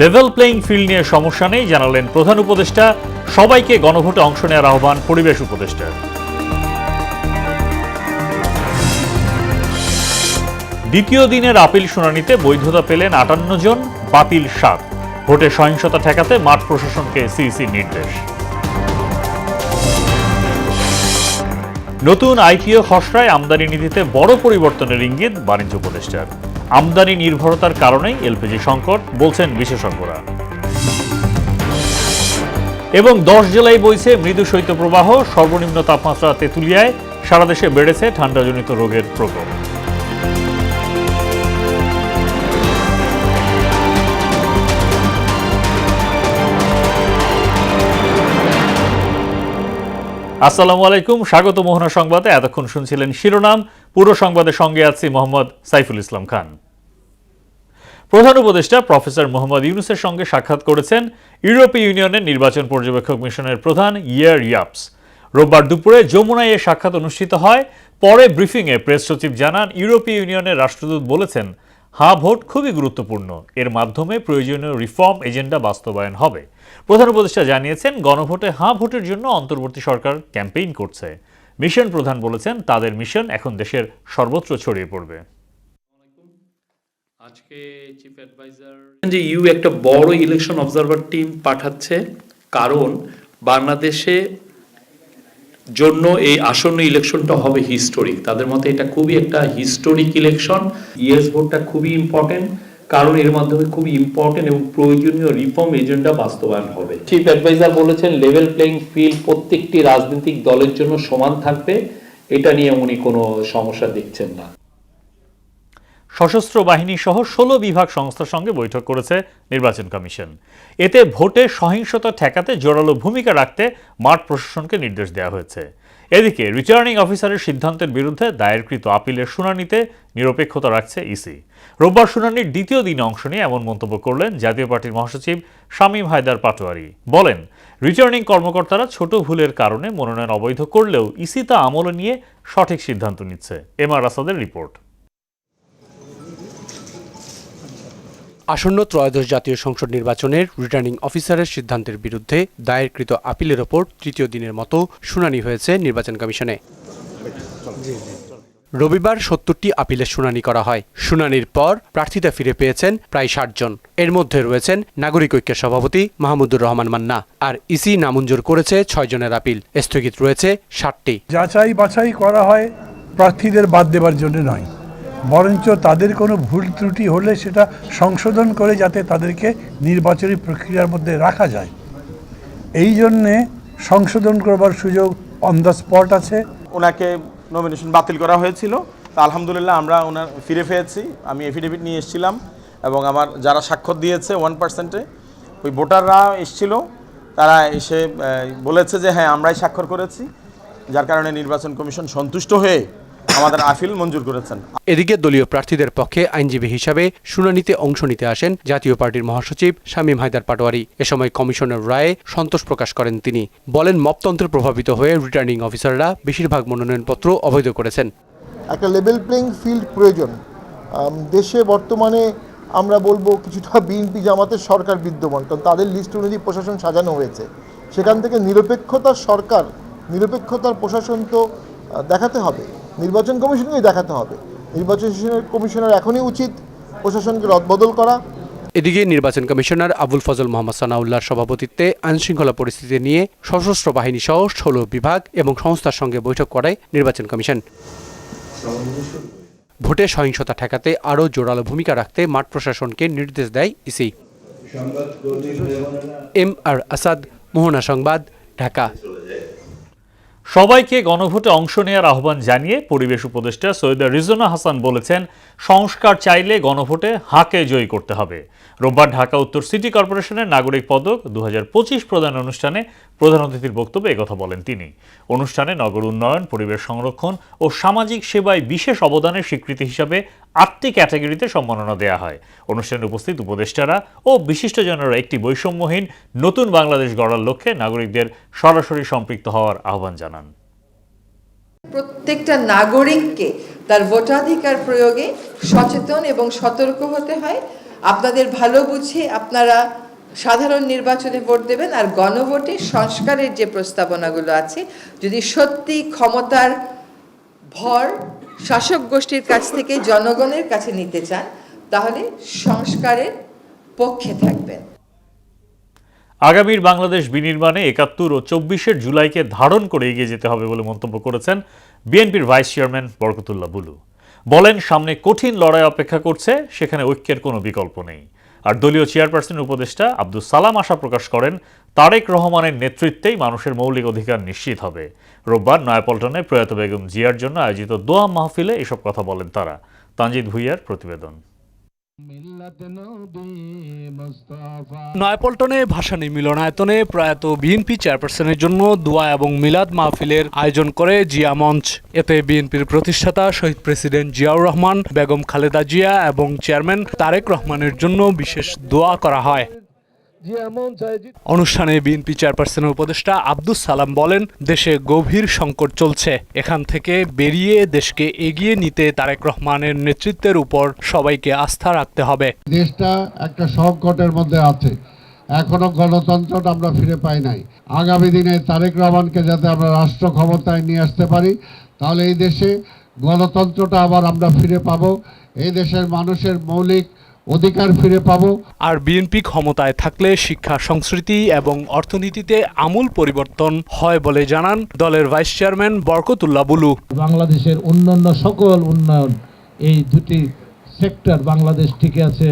Level playing field নিয়ে সমস্যা নেই জানালেন প্রধান উপদেষ্টা, সবাইকে গণভোটে অংশ নেওয়ার আহ্বান পরিবেশ উপদেষ্টার। দ্বিতীয় দিনের আপিল শুনানিতে বৈধতা পেলেন 58 জন, বাতিল 7। ভোটে সহিংসতা ঠেকাতে মাঠ প্রশাসনকে সিইসির নির্দেশ। নতুন আইপিও খসড়ায় আমদানি নীতিতে বড় পরিবর্তনের ইঙ্গিত বাণিজ্য উপদেষ্টার। আমদানি নির্ভরতার কারণেই এলপিজি সংকট বলছেন বিশেষজ্ঞরা। এবং 10 জেলায় বইছে মৃদু শৈত্যপ্রবাহ, সর্বনিম্ন তাপমাত্রা তেঁতুলিয়ায়, সারা দেশে বেড়েছে ঠান্ডাজনিত রোগের প্রকোপ। আসসালামু আলাইকুম, স্বাগত মোহনা সংবাদে। এতক্ষণ শুনছিলেন শিরোনাম, পুরো সংবাদের সঙ্গে আছি মোহাম্মদ সাইফুল ইসলাম খান। প্রধান উপদেষ্টা প্রফেসর মোহাম্মদ ইউনূসের সঙ্গে সাক্ষাৎ করেছেন ইউরোপীয় ইউনিয়নের নির্বাচন পর্যবেক্ষক মিশনের প্রধান ইয়ার ইয়াপস। রোববার দুপুরে যমুনায় এ সাক্ষাৎ অনুষ্ঠিত হয়। পরে ব্রিফিংয়ে প্রেস সচিব জানান, ইউরোপীয় ইউনিয়নের রাষ্ট্রদূত বলেছেন, ভোট খুবই গুরুত্বপূর্ণ, এর মাধ্যমে প্রয়োজনীয় রিফর্ম এজেন্ডা বাস্তবায়ন হবে। প্রধান উপদেষ্টা জানিয়েছেন, গণভোটে ভোটের জন্য অন্তর্বর্তী সরকার ক্যাম্পেইন করছে। মিশন প্রধান বলেছেন, তাদের মিশন এখন দেশের সর্বত্র ছড়িয়ে পড়বে। আজকে চিফ অ্যাডভাইজার যে একটা বড় ইলেকশন অবজারভার টিম পাঠাচ্ছে, কারণ বাংলাদেশে জন্য এই আসন্ন ইলেকশনটা হবে হিস্টোরিক। তাদের মতে এটা খুবই একটা হিস্টোরিক ইলেকশন। ইয়েস ভোটটা খুবই ইম্পর্টেন্ট, কারণ এর মাধ্যমে খুবই ইম্পর্টেন্ট এবং প্রয়োজনীয় রিফর্ম এজেন্ডা বাস্তবায়ন হবে। চিফ অ্যাডভাইজার বলেছেন, লেভেল প্লেইং ফিল্ড প্রত্যেকটি রাজনৈতিক দলের জন্য সমান থাকবে, এটা নিয়ে উনি কোনো সমস্যা দেখছেন না। সশস্ত্র বাহিনী সহ 16 বিভাগ সংস্থার সঙ্গে বৈঠক করেছে নির্বাচন কমিশন। এতে ভোটে সহিংসতা ঠেকাতে জোরালো ভূমিকা রাখতে মাঠ প্রশাসনকে নির্দেশ দেওয়া হয়েছে। এদিকে রিটার্নিং অফিসারের সিদ্ধান্তের বিরুদ্ধে দায়েরকৃত আপিলের শুনানিতে নিরপেক্ষতা রাখছে ইসি। রোববার শুনানির দ্বিতীয় দিনে অংশ নিয়ে এমন মন্তব্য করলেন জাতীয় পার্টির মহাসচিব শামীম হায়দার পাটোয়ারি। বলেন, রিটার্নিং কর্মকর্তারা ছোট ভুলের কারণে মনোনয়ন অবৈধ করলেও ইসি তা আমলে নিয়ে সঠিক সিদ্ধান্ত নিচ্ছে। এমআর আসাদের রিপোর্ট। আসন্ন ত্রয়োদশ জাতীয় সংসদ নির্বাচনের রিটার্নিং অফিসারের সিদ্ধান্তের বিরুদ্ধে দায়েরকৃত আপিলের ওপর তৃতীয় দিনের মতো শুনানি হয়েছে নির্বাচন কমিশনে। রবিবার 70টি আপিলের শুনানি করা হয়। শুনানির পর প্রার্থিতা ফিরে পেয়েছেন প্রায় 60 জন। এর মধ্যে রয়েছেন নাগরিক ঐক্যের সভাপতি মাহমুদুর রহমান মান্না। আর ইসি নামঞ্জুর করেছে 6 জনের আপিল। স্থগিত রয়েছে 60টি। যাচাই বাছাই করা হয় প্রার্থীদের বাদ দেবার জন্য নয়, বরঞ্চ তাদের কোনো ভুল ত্রুটি হলে সেটা সংশোধন করে যাতে তাদেরকে নির্বাচনী প্রক্রিয়ার মধ্যে রাখা যায়, এই জন্যে সংশোধন করবার সুযোগ অন দ্য স্পট আছে। ওনাকে নমিনেশন বাতিল করা হয়েছিল, তা আলহামদুলিল্লাহ আমরা ওনার ফিরে পেয়েছি। আমি এফিডেভিট নিয়ে এসেছিলাম এবং আমার যারা স্বাক্ষর দিয়েছে 1%-এ ওই ভোটাররা এসেছিল, তারা এসে বলেছে যে হ্যাঁ আমরাই স্বাক্ষর করেছি, যার কারণে নির্বাচন কমিশন সন্তুষ্ট হয়ে আমাদের আপিল মঞ্জুর করেছেন। এদিকে দলীয় প্রার্থীদের পক্ষে আইনজীবী হিসাবে শুনানিতে অংশ নিতে আসেন জাতীয় পার্টির মহাসচিব শামীম হায়দার পাটোয়ারি। এ সময় কমিশনের রায়ে সন্তোষ প্রকাশ করেন তিনি। বলেন, মপতন্ত্রে প্রভাবিত হয়ে রিটার্নিং অফিসাররা বেশিরভাগ মনোনয়নপত্র অবৈধ করেছেন। একটা লেভেল প্লেইং ফিল্ড প্রয়োজন। দেশে বর্তমানে আমরা বলবো কিছুটা বিএনপি জামাতের সরকার বিদ্যমান, কারণ তাদের লিস্ট অনুযায়ী প্রশাসন সাজানো হয়েছে। সেখান থেকে নিরপেক্ষতার সরকার, নিরপেক্ষতার প্রশাসন তো দেখাতে হবে, নির্বাচন কমিশনকেই দেখাতে হবে। নির্বাচন কমিশনের এখনই উচিত প্রশাসনকে রদবদল করা। এদিকে নির্বাচন কমিশনার আবুল ফজল মোহাম্মদ সানাউল্লাহর সভাপতিত্বে আইনশৃঙ্খলা পরিস্থিতি নিয়ে সশস্ত্র বাহিনী সহ 16 বিভাগ এবং সংস্থার সঙ্গে বৈঠক করায় নির্বাচন কমিশন। ভোটে সহিংসতা ঠেকাতে আরও জোরালো ভূমিকা রাখতে মাঠ প্রশাসনকে নির্দেশ দেয় ইসি। এমআর আসাদ, মোহনা সংবাদ, ঢাকা। সবাইকে গণভোটে অংশ নেওয়ার আহ্বান জানিয়ে পরিবেশ উপদেষ্টা সৈয়দা রিজওয়ানা হাসান বলেছেন, সংস্কার চাইলে গণভোটে হাঁকে জয়ী করতে হবে। রোববার ঢাকা উত্তর সিটি কর্পোরেশনের নাগরিক পদক 2025 প্রদান অনুষ্ঠানে প্রধান অতিথির বক্তব্যে একথা বলেন তিনি। অনুষ্ঠানে নগর উন্নয়ন, পরিবেশ সংরক্ষণ ও সামাজিক সেবায় বিশেষ অবদানের স্বীকৃতি হিসাবে 8টি ক্যাটাগরিতে সম্মাননা দেওয়া হয়। অনুষ্ঠানে উপস্থিত উপদেষ্টারা ও বিশিষ্টজনেরা একটি বৈষম্যহীন নতুন বাংলাদেশ গড়ার লক্ষ্যে নাগরিকদের সরাসরি সম্পৃক্ত হওয়ার আহ্বান জানান। প্রত্যেকটা নাগরিককে তার ভোটাধিকার প্রয়োগে সচেতন এবং সতর্ক হতে হয়। আপনাদের ভালো বুঝে আপনারা সাধারণ নির্বাচনে ভোট দেবেন, আর গণভোটে সংস্কারের যে প্রস্তাবনাগুলো আছে যদি সত্যি ক্ষমতার ভর শাসক গোষ্ঠীর কাছ থেকে জনগণের কাছে নিতে চান তাহলে সংস্কারের পক্ষে থাকবেন। আগামীর বাংলাদেশ বিনির্মাণে ৭১ ও ২৪ জুলাইকে ধারণ করে এগিয়ে যেতে হবে বলে মন্তব্য করেছেন বিএনপির ভাইস চেয়ারম্যান বরকতুল্লাহ বুলু। বলেন, সামনে কঠিন লড়াই অপেক্ষা করছে, সেখানে ঐক্যের কোনো বিকল্প নেই। আর দলীয় চেয়ারপারসন উপদেষ্টা আব্দুস সালাম আশা প্রকাশ করেন, তারেক রহমানের নেতৃত্বেই মানুষের মৌলিক অধিকার নিশ্চিত হবে। রোববার নয়াপল্টনে প্রয়াত বেগম জিয়ার জন্য আয়োজিত দোয়া মাহফিলে এসব কথা বলেন তারা। তানজিদ ভুইয়ার প্রতিবেদন। নয়াপল্টনে ভাসানী মিলনায়তনে প্রয়াত বিএনপি চেয়ারপারসনের জন্য দোয়া এবং মিলাদ মাহফিলের আয়োজন করে জিয়া মঞ্চ। এতে বিএনপির প্রতিষ্ঠাতা শহীদ প্রেসিডেন্ট জিয়াউর রহমান, বেগম খালেদা জিয়া এবং চেয়ারম্যান তারেক রহমানের জন্য বিশেষ দোয়া করা হয়। অনুষ্ঠানে বিএনপি চেয়ারপারসনের উপদেষ্টা আব্দুস সালাম বলেন, দেশে গভীর সংকট চলছে, এখান থেকে বেরিয়ে দেশকে এগিয়ে নিতে তারেক রহমানের নেতৃত্বের উপর সবাইকে আস্থা রাখতে হবে। দেশটা একটা সংকটের মধ্যে আছে, এখনো গণতন্ত্রটা আমরা ফিরে পাই নাই। আগামী দিনে তারেক রহমানকে যাতে আমরা রাষ্ট্র ক্ষমতায় নিয়ে আসতে পারি, তাহলে এই দেশে গণতন্ত্রটা আবার আমরা ফিরে পাবো, এই দেশের মানুষের মৌলিক অধিকার ফিরে পাবো। আর বিএনপি ক্ষমতায় থাকলে শিক্ষা, সংস্কৃতি এবং অর্থনীতিতে আমূল পরিবর্তন হয় বলে জানান দলের ভাইস চেয়ারম্যান বরকতুল্লাহ বুলু। বাংলাদেশের অন্যান্য সকল উন্নয়ন, এই দুটি সেক্টর বাংলাদেশ টিকে আছে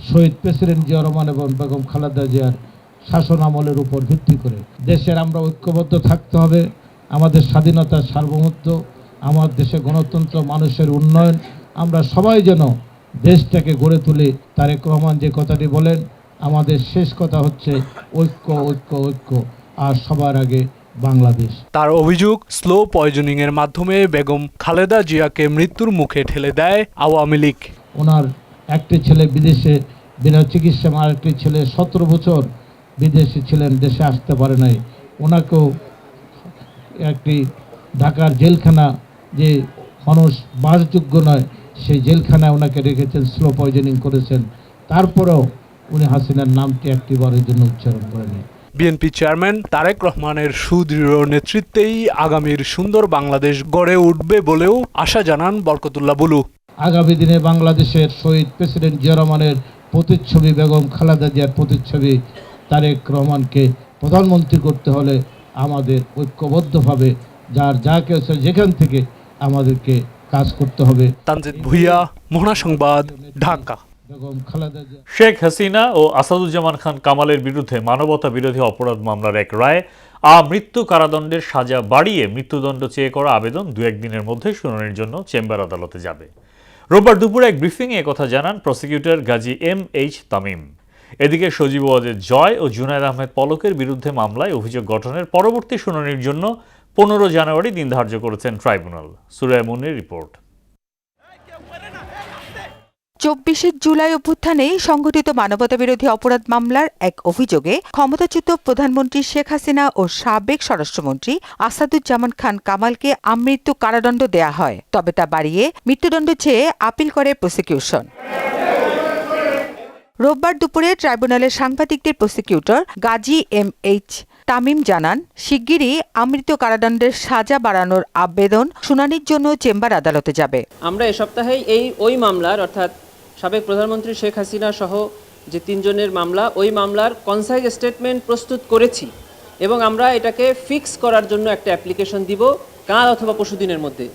শহীদ প্রেসিডেন্ট জিয়া রহমান এবং বেগম খালেদা জিয়ার শাসন আমলের উপর ভিত্তি করে। দেশের আমরা ঐক্যবদ্ধ থাকতে হবে, আমাদের স্বাধীনতার সার্বভৌমত্ব, আমার দেশে গণতন্ত্র, মানুষের উন্নয়ন, আমরা সবাই যেন দেশটাকে গড়ে তুলে। তারেক রহমান যে কথাটি বলেন, আমাদের শেষ কথা হচ্ছে ঐক্য, ঐক্য, ঐক্য, আর সবার আগে বাংলাদেশ। তার অভিযোগ, স্লো পয়জনিং এর মাধ্যমে বেগম খালেদা জিয়াকে মৃত্যুর মুখে ঠেলে দেয় আওয়ামী লীগ। ওনার একটি ছেলে বিদেশে বিনা চিকিৎসা, আর একটি ছেলে 17 বছর বিদেশে ছিলেন, দেশে আসতে পারে নাই। ওনাকেও একটি ঢাকার জেলখানা, যে মানুষ বাসযোগ্য নয়, সেই জেলখানায় ওনাকে রেখেছেন, স্লো পয়জনিং করেছেন। তারপরেও উনি হাসিনার নামটি একটিবারের জন্য উচ্চারণ করেনি। বিএনপি চেয়ারম্যান তারেক রহমানের সুদৃঢ় নেতৃত্বেই আগামীর সুন্দর বাংলাদেশ গড়ে উঠবে বলেও আশা জানান বরকতুল্লাহ বুলু। আগামী দিনে বাংলাদেশের শহীদ প্রেসিডেন্ট জিয়া রহমানের প্রতিচ্ছবি, বেগম খালেদা জিয়ার প্রতিচ্ছবি, তারেক রহমানকে প্রধানমন্ত্রী করতে হলে আমাদের ঐক্যবদ্ধভাবে যার যা কেউ যেখান থেকে আমাদেরকে কাজ করতে হবে। তানজিদ ভুইয়া, মোহনা সংবাদ, ঢাকা। শেখ হাসিনা ও আসাদুজ্জামান খান কামালের বিরুদ্ধে মানবতা বিরোধী অপরাধ মামলার এক রায় মৃত্যু কারাদণ্ডের সাজা বাড়িয়ে মৃত্যুদণ্ড চেয়ে করা আবেদন 2-1 দিনের মধ্যে শুনানির জন্য চেম্বার আদালতে যাবে। রোববার দুপুরে এক ব্রিফিংয়ে কথা জানান প্রসিকিউটর গাজী MH তামিম। এদিকে সজীব ওয়াজেদ জয় ও জুনায়েদ আহমেদ পলকের বিরুদ্ধে মামলায় অভিযোগ গঠনের পরবর্তী শুনানির জন্য 15 জানুয়ারি দিন ধার্য করেছেন ট্রাইব্যুনাল। সুরায় মুনির রিপোর্ট। 24 জুলাই অভ্যুত্থানে সংঘটিত মানবতাবিরোধী অপরাধ মামলার এক অভিযোগে ক্ষমতাচ্যুত প্রধানমন্ত্রী শেখ হাসিনা ও সাবেক স্বরাষ্ট্রমন্ত্রী আসাদুজ্জামান খান কামালকে আমৃত্যু কারাদণ্ড দেয়া হয়, তবে তা বাড়িয়ে মৃত্যুদণ্ড চেয়ে আপিল করে প্রসিকিউশন। রোববার দুপুরে ট্রাইব্যুনালের সাংবাদিকদের প্রসিকিউটর গাজী MH তামিম জানান, শিগগিরই আমৃত্যু কারাদণ্ডের সাজা বাড়ানোর আবেদন শুনানির জন্য চেম্বার আদালতে যাবে। আমরা এ সপ্তাহেই ওই মামলার, অর্থাৎ সাবেক প্রধানমন্ত্রী শেখ হাসিনা সহ যে 3 জনের মামলা, ওই মামলার কনসাইজ স্টেটমেন্ট প্রস্তুত করেছি এবং আমরা এটাকে ফিক্স করার জন্য একটা অ্যাপ্লিকেশন দিব কাল অথবা পরশুদিনের মধ্যে,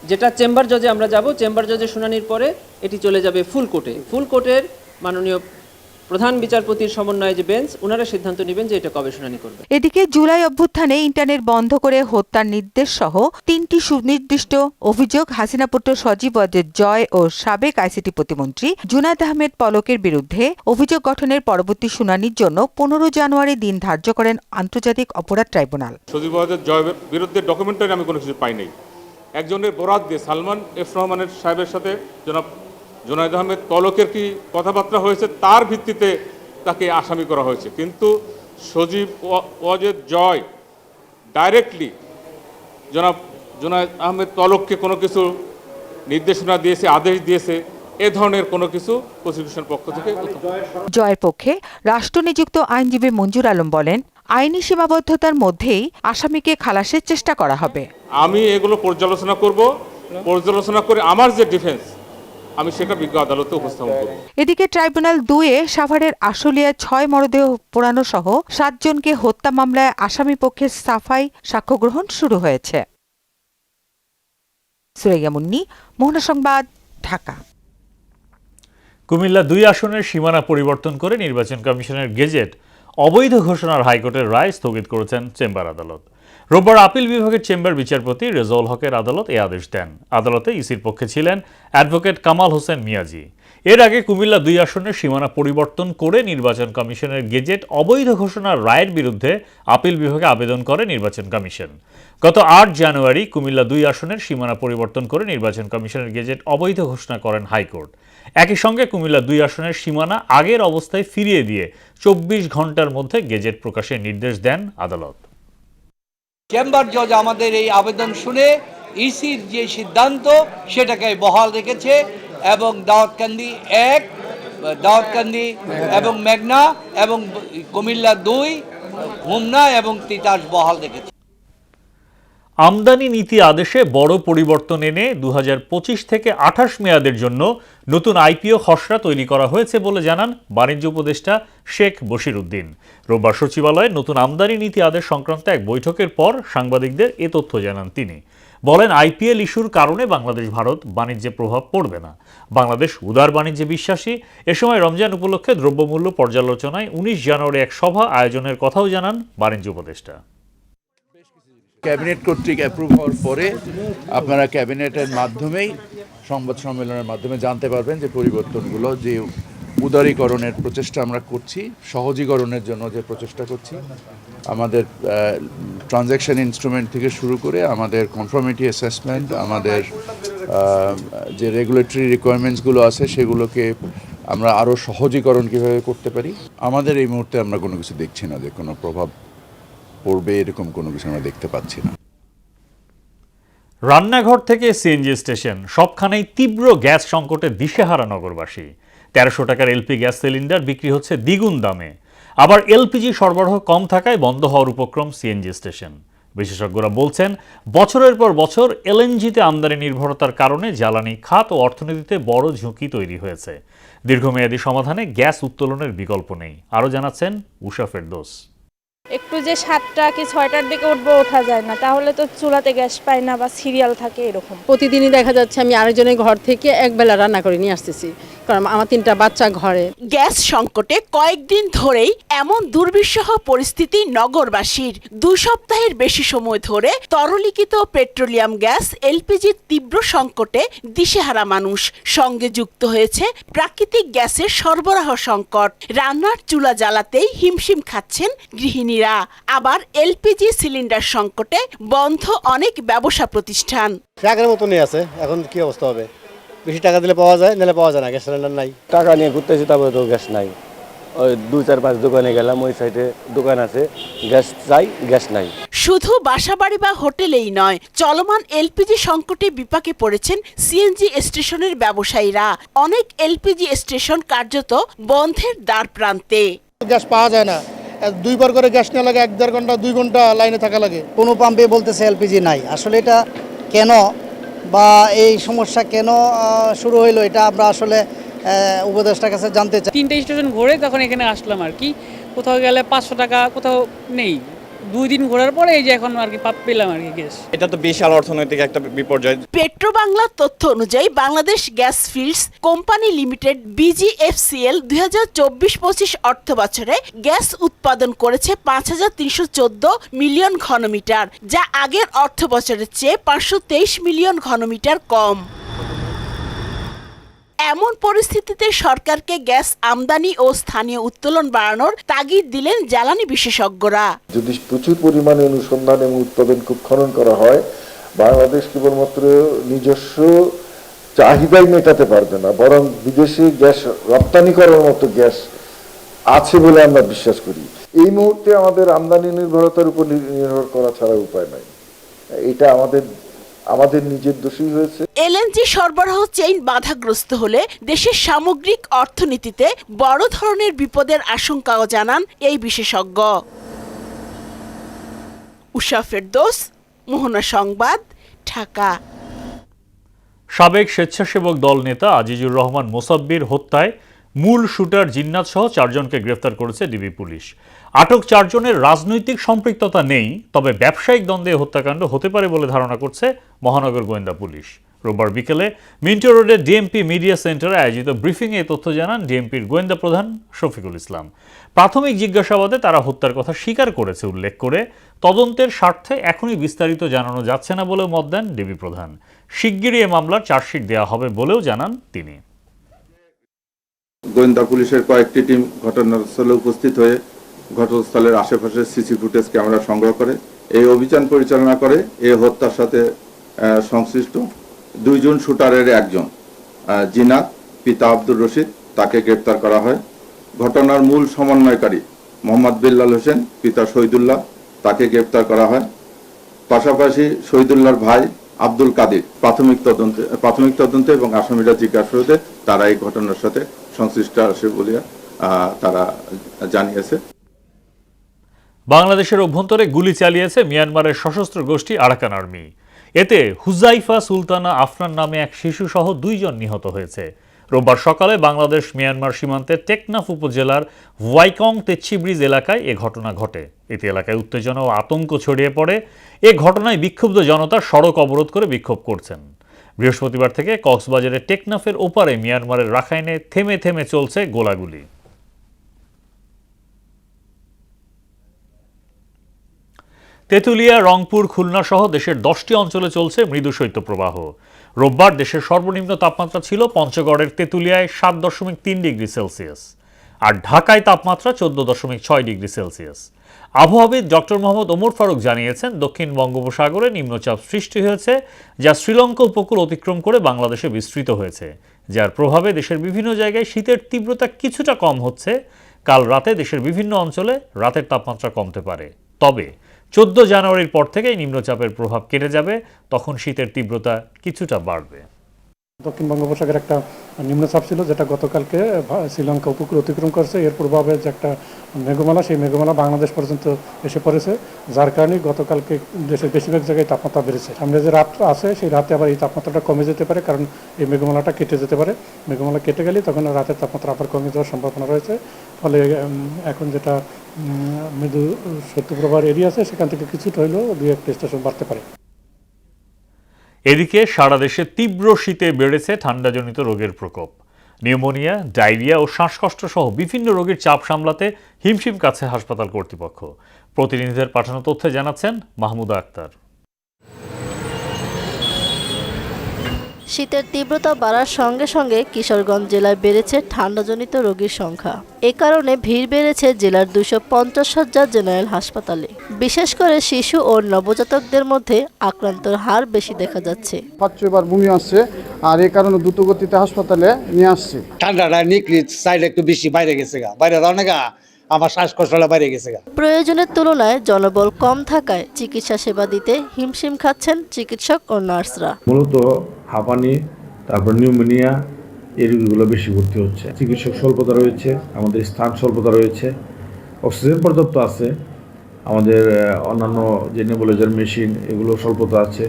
যেটা চেম্বার জজে আমরা যাব। চেম্বার জজে শুনানির পরে এটি চলে যাবে ফুল কোর্টে। ফুল কোর্টের মাননীয় প্রধান বিচারপতির সমন্বয়ে যে বেঞ্চ, ওনারা সিদ্ধান্ত নেবেন যে এটা কবে শুনানি করবে। এদিকে জুলাই অভ্যুত্থানে ইন্টারনেট বন্ধ করে হত্যার নির্দেশ সহ 3টি সুনির্দিষ্ট অভিযোগ হাসিনাপুত্র সজীব ওয়াজেদ জয় ও সাবেক ICT প্রতিমন্ত্রী জুনায়েদ আহমেদ পলকের বিরুদ্ধে অভিযোগ গঠনের পরবর্তী শুনানির জন্য 15 জানুয়ারি দিন ধার্য করেন আন্তর্জাতিক অপরাধ ট্রাইব্যুনাল। সজীব ওয়াজেদ জয়ের বিরুদ্ধে ডকুমেন্টারি আমি কোনো কিছু পাই নাই। একজনের বরাত দিয়ে সালমান F রহমানের সাহেবের সাথে জনাব জুনায়েদ আহমেদ পলকের কি কথাবার্তা হয়েছে, তার ভিত্তিতে তাকে আসামি করা হয়েছে। কিন্তু সজীব ওয়াজেদ জয় ডাইরেক্টলি জনাব জুনায়েদ আহমেদ পলককে কোনো কিছু নির্দেশনা দিয়েছে, আদেশ দিয়েছে, এ ধরনের কোনো কিছু প্রসিকিউশন পক্ষ থেকে। জয়ের পক্ষে রাষ্ট্রনিযুক্ত আইনজীবী মঞ্জুর আলম বলেন, আইনি সীমাবদ্ধতার মধ্যেই আসামিকে খালাসের চেষ্টা করা হবে। আমি এগুলো পর্যালোচনা করব, পর্যালোচনা করে আমার যে ডিফেন্স আমি সেটা বিজ্ঞ আদালতে উপস্থাপন করব। এদিকে ট্রাইব্যুনাল 2-এ সাভারের আশুলিয়ায় 6 মরদেহ পোড়ানো সহ 7 জনকে হত্যা মামলায় আসামি পক্ষের সাফাই সাক্ষ্য গ্রহণ শুরু হয়েছে। সুরাইয়া মুন্নি, মোহনা সংবাদ, ঢাকা। কুমিল্লা 2 আসনের সীমানা পরিবর্তন করে নির্বাচন কমিশনের গেজেট অবৈধ ঘোষণার হাইকোর্টের রায় স্থগিত করেছেন চেম্বার আদালত। রোববার আপিল বিভাগের চেম্বার বিচারপতি রেজাউল হকের আদালত এই আদেশ দেন। আদালতে ইসির পক্ষে ছিলেন অ্যাডভোকেট কামাল হোসেন মিয়াজি। এর আগে কুমিল্লা 2 আসনের সীমানা পরিবর্তন করে নির্বাচন কমিশনের গেজেট অবৈধ ঘোষণার রায়ের বিরুদ্ধে আপিল বিভাগে আবেদন করে নির্বাচন কমিশন। গত 8 জানুয়ারি কুমিল্লা 2 আসনের সীমানা পরিবর্তন করে নির্বাচন কমিশনের গেজেট অবৈধ ঘোষণা করেন হাইকোর্ট। একই সঙ্গে কুমিল্লা 2 আসনের সীমানা আগের অবস্থায় ফিরিয়ে দিয়ে 24 ঘন্টার মধ্যে গেজেট প্রকাশের নির্দেশ দেন আদালত। চেম্বার জজ আমাদের এই আবেদন শুনে ইসির যে সিদ্ধান্ত সেটাকে বহাল রেখেছে এবং দাউদকান্দি 1, দাউদকান্দি এবং মেঘনা এবং কুমিল্লা 2, হোমনা এবং তিতাস বহাল রেখেছে। আমদানি নীতি আদেশে বড় পরিবর্তন এনে 2025 থেকে 28 মেয়াদের জন্য নতুন আইপিও খসড়া তৈরি করা হয়েছে বলে জানান বাণিজ্য উপদেষ্টা শেখ বশিরউদ্দিন। রোববার সচিবালয়ে নতুন আমদানি নীতি আদেশ সংক্রান্ত এক বৈঠকের পর সাংবাদিকদের এ তথ্য জানান তিনি। বলেন, আইপিএল ইস্যুর কারণে বাংলাদেশ ভারত বাণিজ্যে প্রভাব পড়বে না। বাংলাদেশ উদার বাণিজ্যে বিশ্বাসী। এ সময় রমজান উপলক্ষে দ্রব্যমূল্য পর্যালোচনায় 19 জানুয়ারি এক সভা আয়োজনের কথাও জানান বাণিজ্য উপদেষ্টা। ক্যাবিনেট কর্তৃক অ্যাপ্রুভ হওয়ার পরে আপনারা ক্যাবিনেটের মাধ্যমেই সংবাদ সম্মেলনের মাধ্যমে জানতে পারবেন যে পরিবর্তনগুলো, যে উদারীকরণের প্রচেষ্টা আমরা করছি, সহজীকরণের জন্য যে প্রচেষ্টা করছি, আমাদের ট্রানজ্যাকশন ইনস্ট্রুমেন্ট থেকে শুরু করে আমাদের কনফর্মিটি অ্যাসেসমেন্ট, আমাদের যে রেগুলেটরি রিকোয়ারমেন্টসগুলো আছে সেগুলোকে আমরা আরও সহজীকরণ কীভাবে করতে পারি। আমাদের এই মুহূর্তে আমরা কোনো কিছু দেখছি না যে কোনো প্রভাব পড়বে, এরকম কোনো কিছু আমরা দেখতে পাচ্ছি না। রান্নাঘর থেকে সিএনজি স্টেশন, সবখানেই তীব্র গ্যাস সংকটে দিশেহারা নগরবাসী। 1300 টাকার এলপি গ্যাস সিলিন্ডার বিক্রি হচ্ছে দ্বিগুণ দামে। আবার এলপিজি সরবরাহ কম থাকায় বন্ধ হওয়ার উপক্রম সিএনজি স্টেশন। বিশেষজ্ঞরা বলছেন, বছরের পর বছর এলএনজিতে আমদানি নির্ভরতার কারণে জ্বালানি খাত ও অর্থনীতিতে বড় ঝুঁকি তৈরি হয়েছে। দীর্ঘমেয়াদী সমাধানে গ্যাস উত্তোলনের বিকল্প নেই। আরও জানাচ্ছেন উষা ফেরদৌস। একটু যে 7টা কি 6টার দিকে উঠবো, ওঠা যায় না, তাহলে তো চুলাতে গ্যাস পাই না বা সিরিয়াল থাকে এরকম। প্রতিদিনই দেখা যাচ্ছে আমি আরেকজনের ঘর থেকে একবেলা রান্না করে নিয়ে আসতেছি, কারণ আমার 3টা বাচ্চা ঘরে। গ্যাস সংকটে কয়েকদিন ধরেই এমন দুর্বিষহ পরিস্থিতি নগরবাসীর। 2 সপ্তাহের বেশি সময় ধরে তরলীকৃত পেট্রোলিয়াম গ্যাস এলপিজির তীব্র সংকটে দিশেহারা মানুষ। সঙ্গে যুক্ত হয়েছে প্রাকৃতিক গ্যাসের সরবরাহ সংকট। রান্নার চুলা জ্বালাতেই হিমশিম খাচ্ছেন গৃহিণীরা। আবার এলপিজি সিলিন্ডার সংকটে বন্ধ অনেক ব্যবসা প্রতিষ্ঠান। আগের মতনই আছে, এখন কি অবস্থা হবে? বেশি টাকা দিলে পাওয়া যায়, নাহলে পাওয়া যায় না, গ্যাস সিলিন্ডার নাই। টাকা নিয়ে ঘুরতেছি, তারপরে তো গ্যাস নাই। ওই 2-4-5 দোকানে গেলাম, ওই সাইডে দোকান আছে, গ্যাস চাই, গ্যাস নাই। শুধু বাসাবাড়ি বা হোটেলেই নয়, চলমান এলপিজি সংকটে বিপাকে পড়েছেন সিএনজি স্টেশনের ব্যবসায়ীরা। অনেক এলপিজি স্টেশন কার্যত বন্ধের দ্বার প্রান্তে। গ্যাস পাওয়া যায় না, 2 বার করে গ্যাস নেওয়া লাগে, 1-1.5 ঘন্টা 2 ঘন্টা লাইনে থাকা লাগে। কোনো পাম্পে বলতেছে এলপিজি নাই। আসলে এটা কেন বা এই সমস্যা কেন শুরু হইলো, এটা আমরা আসলে উপদেষ্টার কাছে জানতে চাই। 3টে স্টেশন ঘুরে তখন এখানে আসলাম আর কি। কোথাও গেলে 500 টাকা, কোথাও নেই। 2 দিন ঘোরার পরে এই যে এখন আর কি পেলাম আর কি গ্যাস। এটা তো বিশাল অর্থনৈতিক একটা বিপর্যয়। পেট্রোবাংলার তথ্য অনুযায়ী Bangladesh gas fields company limited BGFCL 2024-25 অর্থ বছরে গ্যাস উৎপাদন করেছে 5314 মিলিয়ন ঘনমিটার, যা আগের অর্থ বছরের চেয়ে 523 মিলিয়ন ঘনমিটার কম। এমন পরিস্থিতিতে সরকারকে গ্যাস আমদানি ও স্থানীয় উত্তোলন বাড়ানোর তাগিদ দিলেন জ্বালানি বিশেষজ্ঞরা। যদি প্রচুর পরিমাণে অনুসন্ধান এবং উৎপাদন খুব খনন করা হয়, বাংলাদেশ কেবলমাত্র নিজস্ব চাহিদাই মেটাতে পারবে না, বরং বিদেশে গ্যাস রপ্তানি করার মতো গ্যাস আছে বলে আমরা বিশ্বাস করি। এই মুহূর্তে আমাদের আমদানি নির্ভরতার উপর নির্ভর করা ছাড়া উপায় নাই। এটা আমাদের আমাদের নিজের দোষই হয়েছে। এলএনজি সরবরাহ চেইন বাধাগ্রস্ত হলে দেশের সামগ্রিক অর্থনীতিতে বড় ধরনের বিপদের আশঙ্কাও জানান এই বিশেষজ্ঞ। উষা ফেরদৌস, মোহনা সংবাদ, ঢাকা। সাবেক স্বেচ্ছাসেবক দল নেতা আজিজুর রহমান মোসাব্বির হত্যায় মূল শুটার জিন্নাত সহ 4 জনকে গ্রেফতার করেছে ডিবি পুলিশ। আটক 4 জনের রাজনৈতিক সম্পৃক্ততা নেই, তবে ব্যবসায়িক দ্বন্দ্বে হত্যাকাণ্ড হতে পারে বলে ধারণা করছে মহানগর গোয়েন্দা পুলিশ। রোববার বিকেলে মিন্টো রোডের ডিএমপি মিডিয়া সেন্টারে আয়োজিত ব্রিফিংয়ে তথ্য জানান ডিএমপির গোয়েন্দা প্রধান শফিকুল ইসলাম। প্রাথমিক জিজ্ঞাসাবাদে তারা হত্যার কথা স্বীকার করেছে উল্লেখ করে তদন্তের স্বার্থে এখনই বিস্তারিত জানানো যাচ্ছে না বলেও মত দেন ডিবি প্রধান। শিগগিরই এ মামলার চার্জশিট দেওয়া হবে বলেও জানান তিনি। গোয়েন্দা পুলিশের কয়েকটি টিম ঘটনাস্থলে উপস্থিত হয়ে ঘটনাস্থলের আশেপাশে সিসি ফুটেজ ক্যামেরা সংগ্রহ করে এই অভিযান পরিচালনা করে। এই হত্যার সাথে সংশ্লিষ্ট 2 জন শুটারের একজন জিনাত পিতা আব্দুর রশিদ, তাকে গ্রেপ্তার করা হয়। ঘটনার মূল সমন্বয়কারী মোহাম্মদ বিল্লাল হোসেন পিতা শহীদুল্লাহ, তাকে গ্রেপ্তার করা হয়। পাশাপাশি শহীদুল্লাহর ভাই আব্দুল কাদির প্রাথমিক তদন্তে এবং আসামিরা জিজ্ঞাসাবাদে তারা এই ঘটনার সাথে সংশ্লিষ্ট আছে বলে তারা জানিয়েছে। বাংলাদেশের অভ্যন্তরে গুলি চালিয়েছে মিয়ানমারের সশস্ত্র গোষ্ঠী আরাকান আর্মি। এতে হুজাইফা সুলতানা আফনান নামে এক শিশু সহ 2 জন নিহত হয়েছে। রোববার সকালে বাংলাদেশ মিয়ানমার সীমান্তের টেকনাফ উপজেলার ওয়াইকং তেচ্ছি ব্রিজ এলাকায় এ ঘটনা ঘটে। এতে এলাকায় উত্তেজনা ও আতঙ্ক ছড়িয়ে পড়ে। এ ঘটনায় বিক্ষুব্ধ জনতা সড়ক অবরোধ করে বিক্ষোভ করছেন। বৃহস্পতিবার থেকে কক্সবাজারের টেকনাফের ওপারে মিয়ানমারের রাখাইনে থেমে থেমে চলছে গোলাগুলি। তেঁতুলিয়া, রংপুর, খুলনা সহ দেশের 10টি অঞ্চলে চলছে মৃদু শৈত্যপ্রবাহ। রোববার দেশের সর্বনিম্ন তাপমাত্রা ছিল পঞ্চগড়ের তেঁতুলিয়ায় 7.3 ডিগ্রি সেলসিয়াস, আর ঢাকায় তাপমাত্রা 14.6 ডিগ্রি সেলসিয়াস। আবহাওয়াবিদ ডক্টর মোহাম্মদ ওমর ফারুক জানিয়েছেন, দক্ষিণ বঙ্গোপসাগরে নিম্নচাপ সৃষ্টি হয়েছে, যা শ্রীলঙ্কা উপকূল অতিক্রম করে বাংলাদেশে বিস্তৃত হয়েছে, যার প্রভাবে দেশের বিভিন্ন জায়গায় শীতের তীব্রতা কিছুটা কম হচ্ছে। কাল রাতে দেশের বিভিন্ন অঞ্চলে রাতের তাপমাত্রা কমতে পারে, তবে 14 জানুয়ারির পর থেকে নিম্নচাপের প্রভাব কেটে যাবে, তখন শীতের তীব্রতা কিছুটা বাড়বে। দক্ষিণ বঙ্গোপসাগরে একটা নিম্নচাপ ছিল, যেটা গতকালকে শ্রীলঙ্কা উপকূল অতিক্রম করছে। এর প্রভাবে যে একটা মেঘমালা, সেই মেঘমালা বাংলাদেশ পর্যন্ত এসে পড়েছে, যার কারণে গতকালকে দেশের বেশিরভাগ জায়গায় তাপমাত্রা বেড়েছে। সামনে যে রাত আছে, সেই রাতে আবার এই তাপমাত্রাটা কমে যেতে পারে, কারণ এই মেঘমালাটা কেটে যেতে পারে। মেঘমালা কেটে গেলে তখন রাতের তাপমাত্রা আবার কমে যাওয়ার সম্ভাবনা রয়েছে। ফলে এখন যেটা মৃদু শৈত্যপ্রবাহ এরিয়া আছে, সেখান থেকে কিছুটা হলেও 2-1 স্টেশন বাড়তে পারে। এদিকে সারা দেশে তীব্র শীতে বেড়েছে ঠান্ডাজনিত রোগের প্রকোপ। নিউমোনিয়া, ডায়রিয়া ও শ্বাসকষ্ট সহ বিভিন্ন রোগের চাপ সামলাতে হিমশিম খাচ্ছে হাসপাতাল কর্তৃপক্ষ। প্রতিনিধিদের পাঠানো তথ্যে জানাচ্ছেন মাহমুদা আক্তার। শীতের তীব্রতা বাড়ার সঙ্গে সঙ্গে কিশোরগঞ্জ জেলায় বেড়েছে ঠান্ডাজনিত রোগীর সংখ্যা। এ কারণে ভিড় বেড়েছে জেলার 250 শয্যার জেনারেল হাসপাতালে। বিশেষ করে শিশু ও নবজাতকদের মধ্যে আক্রান্তের হার বেশি দেখা যাচ্ছে। 5-6 বমি আসছে, আর এই কারণে দ্রুত গতিতে হাসপাতালে নিয়ে আসছে। ঠান্ডাটা নিকলি সাইড একটু বেশি বাইরে গেছে গা, বাইরে দাও না গা, আমার শ্বাসকষ্টটা বাইরে গেছে গা। প্রয়োজনের তুলনায় জনবল কম থাকায় চিকিৎসা সেবা দিতে হিমশিম খাচ্ছেন চিকিৎসক ও নার্সরা। মূলত হাঁপানি, তারপর নিউমোনিয়া, এই রোগীগুলো বেশি ভর্তি হচ্ছে। চিকিৎসক স্বল্পতা রয়েছে, আমাদের স্থান স্বল্পতা রয়েছে, অক্সিজেন পর্যাপ্ত আছে, আমাদের অন্যান্য যে নেবুলাইজার মেশিন এগুলো স্বল্পতা আছে।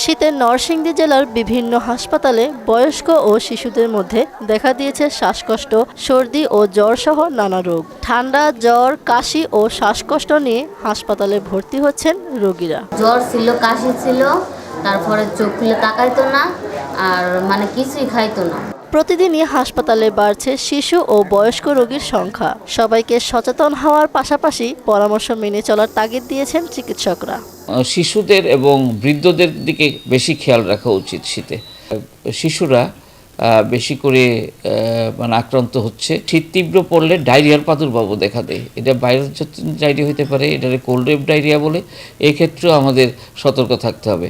শীতে নরসিংদী জেলার বিভিন্ন হাসপাতালে বয়স্ক ও শিশুদের মধ্যে দেখা দিয়েছে শ্বাসকষ্ট, সর্দি ও জ্বর সহ নানা রোগ। ঠান্ডা, জ্বর, কাশি ও শ্বাসকষ্ট নিয়ে হাসপাতালে ভর্তি হচ্ছেন রোগীরা। জ্বর ছিল, কাশি ছিল, তারপরে চোখ খুলে তাকাইতো না, আর মানে কিছুই খাইতো না। প্রতিদিনই হাসপাতালে বাড়ছে শিশু ও বয়স্ক রোগীর সংখ্যা। সবাইকে সচেতন হওয়ার পাশাপাশি পরামর্শ মেনে চলার তাগিদ দিয়েছেন চিকিৎসকরা। শিশুদের এবং বৃদ্ধদের দিকে বেশি খেয়াল রাখা উচিত। শীতে শিশুরা বেশি করে আক্রান্ত হচ্ছে। শীত তীব্র পড়লে ডায়রিয়ার প্রাদুর্ভাব দেখা দেয়। এটা ভাইরাস ডায়রিয়া হতে পারে, এটাকে কোল্ড ওয়েভ ডায়রিয়া বলে। এক্ষেত্রেও আমাদের সতর্ক থাকতে হবে।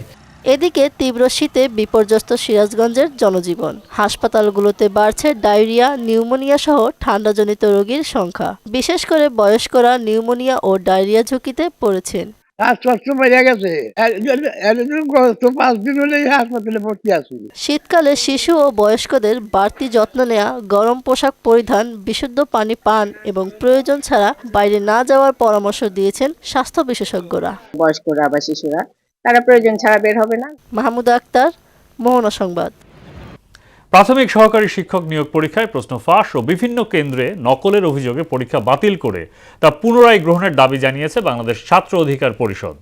এদিকে তীব্র শীতে বিপর্যস্ত সিরাজগঞ্জের জনজীবন। হাসপাতালগুলোতে বাড়ছে ডায়রিয়া, নিউমোনিয়া সহ ঠান্ডাজনিত রোগীর সংখ্যা। বিশেষ করে বয়স্করা নিউমোনিয়া ও ডায়রিয়া ঝুঁকিতে পড়েছেন। শীতকালে শিশু ও বয়স্কদের বাড়তি যত্ন নেওয়া, গরম পোশাক পরিধান, বিশুদ্ধ পানি পান এবং প্রয়োজন ছাড়া বাইরে না যাওয়ার পরামর্শ দিয়েছেন স্বাস্থ্য বিশেষজ্ঞরা। বয়স্করা বা শিশুরা তারা প্রয়োজন ছাড়া বের হবে না। মাহমুদা আক্তার, মোহনা সংবাদ। প্রাথমিক সহকারী শিক্ষক নিয়োগ পরীক্ষায় প্রশ্ন ফাঁস ও বিভিন্ন কেন্দ্রে নকলের অভিযোগে পরীক্ষা বাতিল করে তা পুনরায় গ্রহণের দাবি জানিয়েছে বাংলাদেশ ছাত্র অধিকার পরিষদ।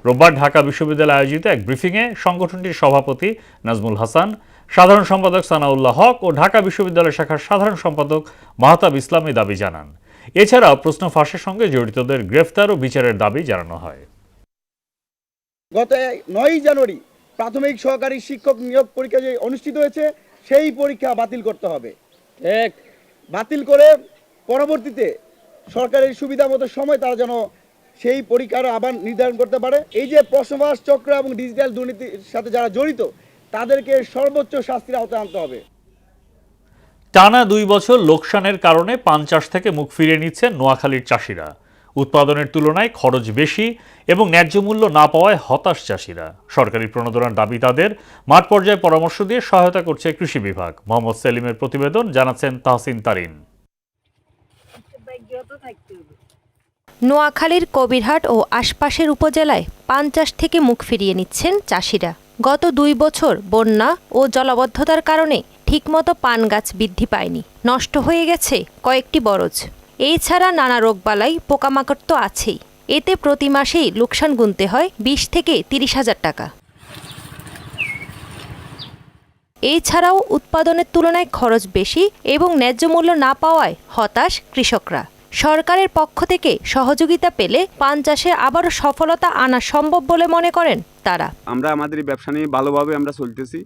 রোববার ঢাকা বিশ্ববিদ্যালয়ে আয়োজিত এক ব্রিফিংয়ে সংগঠনটির সভাপতি নাজমুল হাসান, সাধারণ সম্পাদক সানাউল্লাহ হক ও ঢাকা বিশ্ববিদ্যালয় শাখার সাধারণ সম্পাদক মাহতাব ইসলাম এই দাবি জানান। এছাড়াও প্রশ্ন ফাঁসের সঙ্গে জড়িতদের গ্রেফতার ও বিচারের দাবি জানানো হয়। গত 9 জানুয়ারি প্রাথমিক সহকারী শিক্ষক নিয়োগ পরীক্ষা যে অনুষ্ঠিত হয়েছে সেই পরীক্ষা বাতিল করতে হবে। বাতিল করে পরবর্তীতে সরকারের সুবিধা মতো সময় তারা যেন সেই পরীক্ষার আবার নির্ধারণ করতে পারে। এই যে প্রশ্নফাঁস চক্র এবং ডিজিটাল দুর্নীতির সাথে যারা জড়িত তাদেরকে সর্বোচ্চ শাস্তির আওতায় আনতে হবে। টানা 2 বছর লোকসানের কারণে পান চাষ থেকে মুখ ফিরিয়ে নিচ্ছেন নোয়াখালীর চাষিরা। উৎপাদনের তুলনায় খরচ বেশি এবং ন্যায্য মূল্য না পাওয়ায় হতাশ চাষিরা। সরকারি প্রণোদনার দাবি তাদের, মাঠ পর্যায়ে পরামর্শ দিয়ে সহায়তা করছে কৃষি বিভাগ। মোহাম্মদ সেলিমের প্রতিবেদন, জানাচ্ছেন তাহসিন তারিন। নোয়াখালীর কবিরহাট ও আশপাশের উপজেলায় পান চাষ থেকে মুখ ফিরিয়ে নিচ্ছেন চাষিরা। গত 2 বছর বন্যা ও জলাবদ্ধতার কারণে ঠিকমতো পান গাছ বৃদ্ধি পায়নি, নষ্ট হয়ে গেছে কয়েকটি বরজ। এছাড়া নানা রোগবালাই, পোকামাকড় তো আছেই। এতে প্রতি মাসেই লোকসান গুনতে হয় 20 থেকে 30 হাজার টাকা। এছাড়াও উৎপাদনের তুলনায় খরচ বেশি এবং ন্যায্য মূল্য না পাওয়ায় হতাশ কৃষকরা। সরকারের পক্ষ থেকে সহযোগিতা পেলে পান চাষে আবারও সফলতা আনা সম্ভব বলে মনে করেন তারা। আমরা আমাদের ব্যবসা নিয়ে ভালোভাবে আমরা চলতেছি।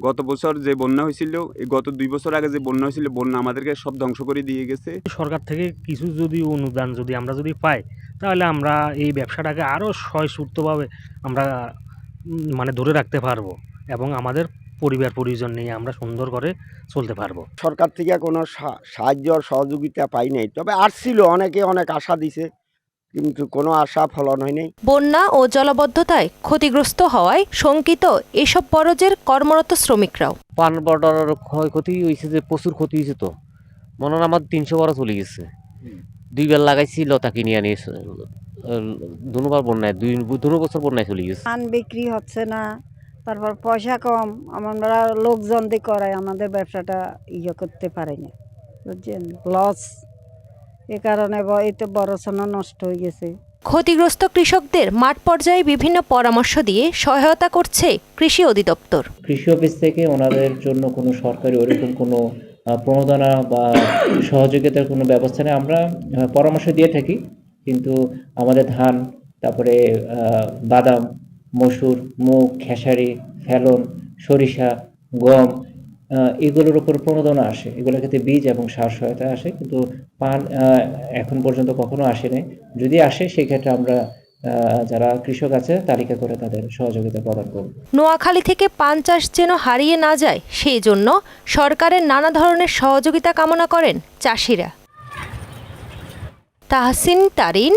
গত বছর যে বন্যা হয়েছিল, গত 2 বছর আগে যে বন্যা হয়েছিল, বন্যা আমাদেরকে সব ধ্বংস করে দিয়ে গেছে। সরকার থেকে কিছু যদি অনুদান আমরা পাই, তাহলে আমরা এই ব্যবসাটাকে আরও সহজভাবে আমরা ধরে রাখতে পারবো এবং আমাদের পরিবার পরিজন নিয়ে আমরা সুন্দর করে চলতে পারবো। সরকার থেকে কোনো সাহায্য সহযোগিতা পাই নাই, তবে আসছিল, অনেকে অনেক আশা দিছে, কিন্তু কোনো আশা ফলন হয়নি। বন্যা ও জলাবদ্ধতায় ক্ষতিগ্রস্ত হওয়ায় শঙ্কিত এসব বরজের কর্মরত শ্রমিকরাও। পান বর্ডার ক্ষয়ক্ষতি হয়েছে, যে প্রচুর ক্ষতি হয়েছে। তো মনে হয় আমার 300 বড় চলে গেছে। 2 বার লাগাইছি, লতা কিনে নিয়ে 2বার বন্যায়, 2 বছর বন্যায় চলে গেছে। পান বিক্রি হচ্ছে না, তারপর পয়সা কম, আমরা লোকজন দিয়ে করাই আমাদের ব্যবসাটা করতে পারি না, বুঝছেন, লস। এ কারণে এই তো বড় সোনা নষ্ট হয়ে গেছে। ক্ষতিগ্রস্ত কৃষকদের মাঠ পর্যায়ে বিভিন্ন পরামর্শ দিয়ে সহায়তা করছে কৃষি অধিদপ্তর। কৃষি অফিস থেকে ওনাদের জন্য কোনো সরকারি ওরকম কোনো প্রণোদনা বা সহযোগিতার কোনো ব্যবস্থা নেই। আমরা পরামর্শ দিয়ে থাকি, কিন্তু আমাদের ধান, তারপরে বাদাম, মসুর, মুগ, খেসারি, ফেলন, সরিষা, গম, এগুলোর উপর প্রণোদনা আসে। এগুলোর ক্ষেত্রে বীজ এবং সার সহায়তা আসে, কিন্তু পান এখন পর্যন্ত কখনো আসেনি। যদি আসে, সেক্ষেত্রে আমরা যারা কৃষক আছে তালিকা করে তাদের সহযোগিতা প্রদান করব। নোয়াখালী থেকে পান চাষ যেন হারিয়ে না যায়, সেই জন্য সরকারের নানা ধরনের সহযোগিতা কামনা করেন চাষিরা। তাহসিন তারিন,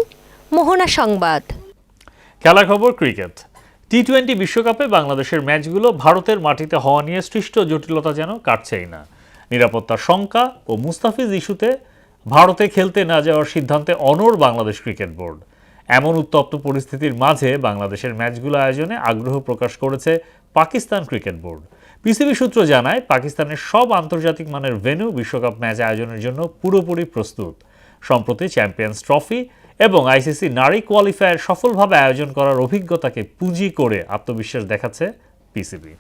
মোহনা সংবাদ। খেলা খবর, ক্রিকেট। টি-20 বিশ্বকাপে বাংলাদেশের ম্যাচগুলো ভারতের মাটিতে হওয়া নিয়ে সৃষ্ট জটিলতা যেন কাটছেই না। নিরাপত্তার শঙ্কা ও মুস্তাফিজ ইস্যুতে ভারতে খেলতে না যাওয়ার সিদ্ধান্তে অনড় বাংলাদেশ ক্রিকেট বোর্ড। এমন উত্তপ্ত পরিস্থিতির মাঝে বাংলাদেশের ম্যাচগুলো আয়োজনে আগ্রহ প্রকাশ করেছে পাকিস্তান ক্রিকেট বোর্ড। পিসিবি সূত্র জানায়, পাকিস্তানের সব আন্তর্জাতিক মানের ভেন্যু বিশ্বকাপ ম্যাচ আয়োজনের জন্য পুরোপুরি প্রস্তুত। সম্প্রতি চ্যাম্পিয়ন্স ট্রফি এবং আইসিসি নারী কোয়ালিফায়ার সফলভাবে আয়োজন করার অভিজ্ঞতাকে পুঁজি করে আত্মবিশ্বাস দেখাচ্ছে পিসিবি।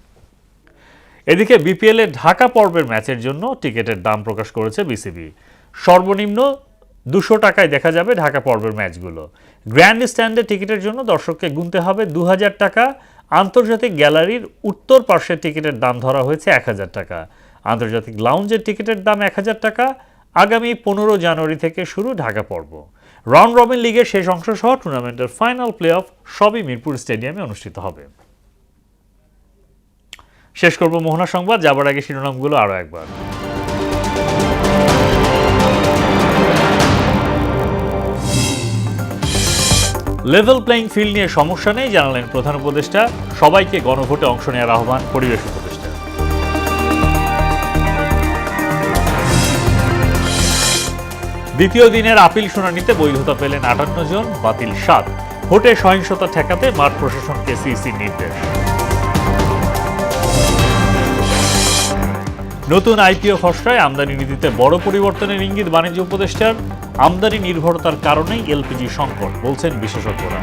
এদিকে বিপিএলের ঢাকা পর্বের ম্যাচের জন্য টিকিটের দাম প্রকাশ করেছে বিসিবি। সর্বনিম্ন 200 টাকায় দেখা যাবে ঢাকা পর্বের ম্যাচগুলো। গ্র্যান্ড স্ট্যান্ডের টিকিটের জন্য দর্শককে গুনতে হবে 2000 টাকা। আন্তর্জাতিক গ্যালারির উত্তর পার্শ্বের টিকিটের দাম ধরা হয়েছে 1000 টাকা। আন্তর্জাতিক লাউঞ্জের টিকিটের দাম 1000 টাকা। আগামী 15 জানুয়ারি থেকে শুরু ঢাকা পর্ব। রাউন্ড রবিন লিগের শেষ অংশ সহ টুর্নামেন্টের ফাইনাল প্লে অফ সবই মিরপুর স্টেডিয়ামে অনুষ্ঠিত হবে। শেষ করব মোহনা সংবাদ, যাবার আগে শিরোনামগুলো আরও একবার। লেভেল প্লেইং ফিল্ড নিয়ে সমস্যা নেই জানালেন প্রধান উপদেষ্টা, সবাইকে গণভোটে অংশ নেওয়ার আহ্বান পরিবেশ উপদেষ্টা। দ্বিতীয় দিনের আপিল শুনানিতে বৈধতা পেলেন 58 জন, বাতিল 7। ভোটে সহিংসতা ঠেকাতে মাঠ প্রশাসনকে সিইসির নির্দেশ। নতুন আইপিও খসড়ায় আমদানি নীতিতে বড় পরিবর্তনের ইঙ্গিত বাণিজ্য উপদেষ্টার। আমদানি নির্ভরতার কারণেই এলপিজি সংকট বলছেন বিশেষজ্ঞরা।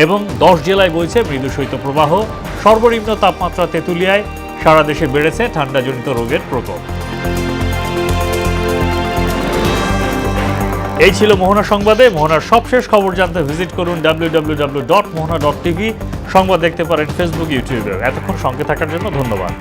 এবং 10 জেলায় বইছে মৃদু শৈত্যপ্রবাহ। সর্বনিম্ন তাপমাত্রা তেঁতুলিয়ায়, সারা দেশে বেড়েছে ঠান্ডাজনিত রোগের প্রকোপ। এই ছিল মোহনা সংবাদে। মোহনার সবশেষ খবর জানতে ভিজিট করুন www.mohana.tv। সংবাদ দেখতে পারেন ফেসবুক, ইউটিউবে। এতক্ষণ সঙ্গে থাকার জন্য ধন্যবাদ।